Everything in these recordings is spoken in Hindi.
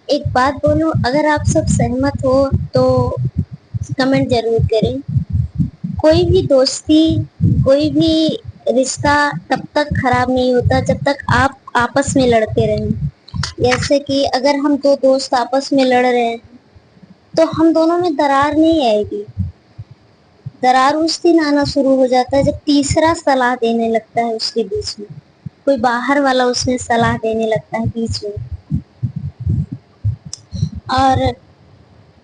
एक बात बोलूं, अगर आप सब सहमत हो तो कमेंट जरूर करें। कोई भी दोस्ती, कोई भी रिश्ता तब तक खराब नहीं होता जब तक आप आपस में लड़ते रहें। जैसे कि अगर हम दो दोस्त आपस में लड़ रहे हैं तो हम दोनों में दरार नहीं आएगी। दरार उस दिन आना शुरू हो जाता है जब तीसरा सलाह देने लगता है उसके बीच में, कोई बाहर वाला उसमें सलाह देने लगता है बीच में। और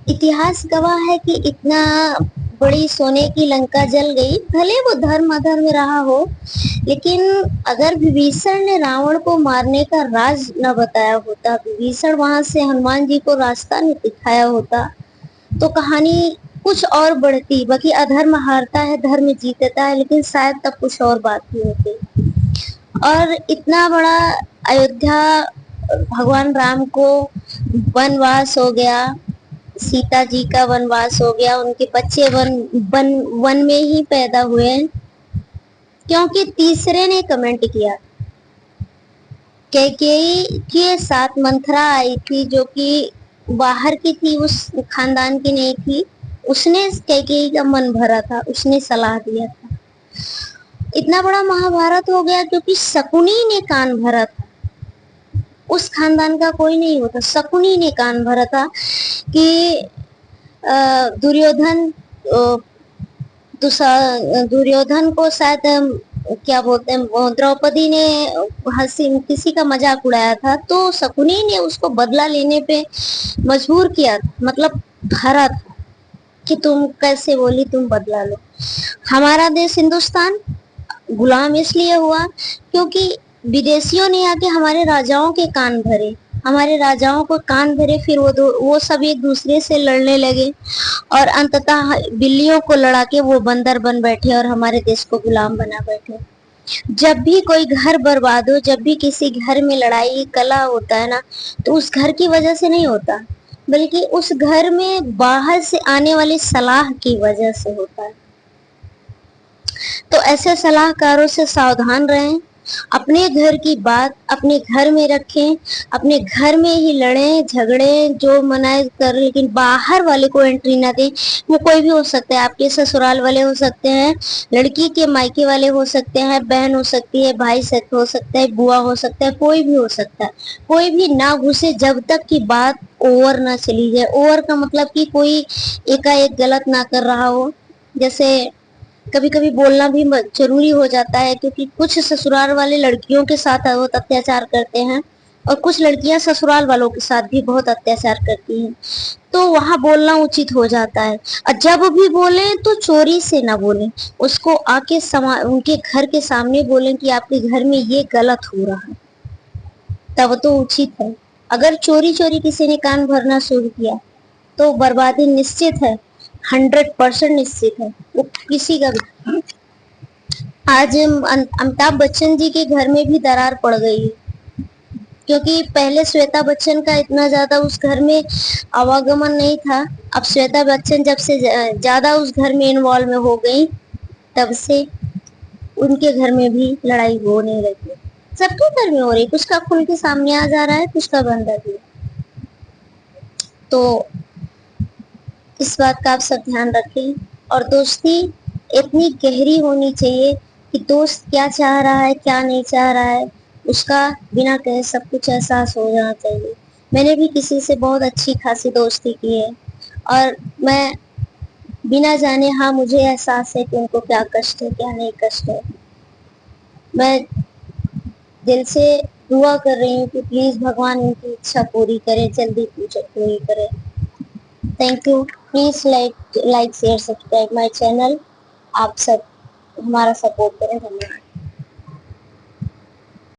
इतिहास गवाह है कि इतना बड़ी सोने की लंका जल गई, भले वो धर्म अधर्म रहा हो, लेकिन अगर विभीषण ने रावण को मारने का राज न बताया होता, विभीषण वहां से हनुमान जी को रास्ता नहीं दिखाया होता, तो कहानी कुछ और बढ़ती। बाकी अधर्म हारता है, धर्म जीतता है, लेकिन शायद तब कुछ और बात ही होती। और इतना बड़ा अयोध्या, भगवान राम को वनवास हो गया, सीता जी का वनवास हो गया, उनके बच्चे वन में ही पैदा हुए, क्योंकि तीसरे ने कमेंट किया। कैकेयी के साथ मंथरा आई थी, जो कि बाहर की थी, उस खानदान की नहीं थी। उसने कैकेयी का मन भरा था, उसने सलाह दिया था। इतना बड़ा महाभारत हो गया क्योंकि शकुनी ने कान भरा था। उस खानदान का कोई नहीं होता, शकुनी ने कान भरा था कि दुर्योधन दुर्योधन को शायद क्या बोलते हैं, द्रौपदी ने हंसी किसी का मजाक उड़ाया था, तो शकुनी ने उसको बदला लेने पे मजबूर किया, मतलब भरा था कि तुम कैसे बोली, तुम बदला लो। हमारा देश हिंदुस्तान गुलाम इसलिए हुआ क्योंकि विदेशियों ने आके हमारे राजाओं के कान भरे, हमारे राजाओं को कान भरे, फिर वो सब एक दूसरे से लड़ने लगे और अंततः बिल्लियों को लड़ा के वो बंदर बन बैठे और हमारे देश को गुलाम बना बैठे। जब भी कोई घर बर्बाद हो, जब भी किसी घर में लड़ाई कला होता है ना, तो उस घर की वजह से नहीं होता, बल्कि उस घर में बाहर से आने वाली सलाह की वजह से होता है। तो ऐसे सलाहकारों से सावधान रहें। अपने घर की बात अपने घर में रखें, अपने घर में ही लड़ें झगड़ें जो मनाए कर, लेकिन बाहर वाले को एंट्री ना दें। वो कोई भी हो सकता है, आपके ससुराल वाले हो सकते हैं, लड़की के मायके वाले हो सकते हैं, बहन हो सकती है, भाई हो सकता है, बुआ हो सकता है, कोई भी हो सकता है। कोई भी ना घुसे जब तक की बात ओवर ना चली जाए। ओवर का मतलब कि कोई एकाएक गलत ना कर रहा हो। जैसे कभी कभी बोलना भी जरूरी हो जाता है, क्योंकि कुछ ससुराल वाले लड़कियों के साथ बहुत अत्याचार करते हैं और कुछ लड़कियां ससुराल वालों के साथ भी बहुत अत्याचार करती हैं, तो वहां बोलना उचित हो जाता है। और जब भी बोले तो चोरी से ना बोलें, उसको आके उनके घर के सामने बोलें कि आपके घर में ये गलत हो रहा है, तब तो उचित है। अगर चोरी चोरी किसी ने कान भरना शुरू किया तो बर्बादी निश्चित है, 100% निश्चित है, वो किसी का भी। आज अमिताभ बच्चन जी के घर में भी दरार पड़ गई है, क्योंकि पहले श्वेता बच्चन का इतना ज्यादा उस घर में आवागमन नहीं था। अब श्वेता बच्चन जब से ज्यादा उस घर में इन्वॉल्व में हो गई, तब से उनके घर में भी लड़ाई होने लगी। सबके घर में हो रही, कुछ का खुल के सामने आ जा रहा है, कुछ का बंद भी। तो इस बात का आप सब ध्यान रखें। और दोस्ती इतनी गहरी होनी चाहिए कि दोस्त क्या चाह रहा है क्या नहीं चाह रहा है उसका बिना कहे सब कुछ एहसास हो जाना चाहिए। मैंने भी किसी से बहुत अच्छी खासी दोस्ती की है और मैं बिना जाने, हाँ मुझे एहसास है कि उनको क्या कष्ट है क्या नहीं कष्ट है। मैं दिल से दुआ कर रही हूँ कि प्लीज भगवान उनकी इच्छा पूरी करे, जल्दी पूरी करे। Thank you. Please like share subscribe my channel. आप सब हमारा सपोर्ट करें। धन्यवाद।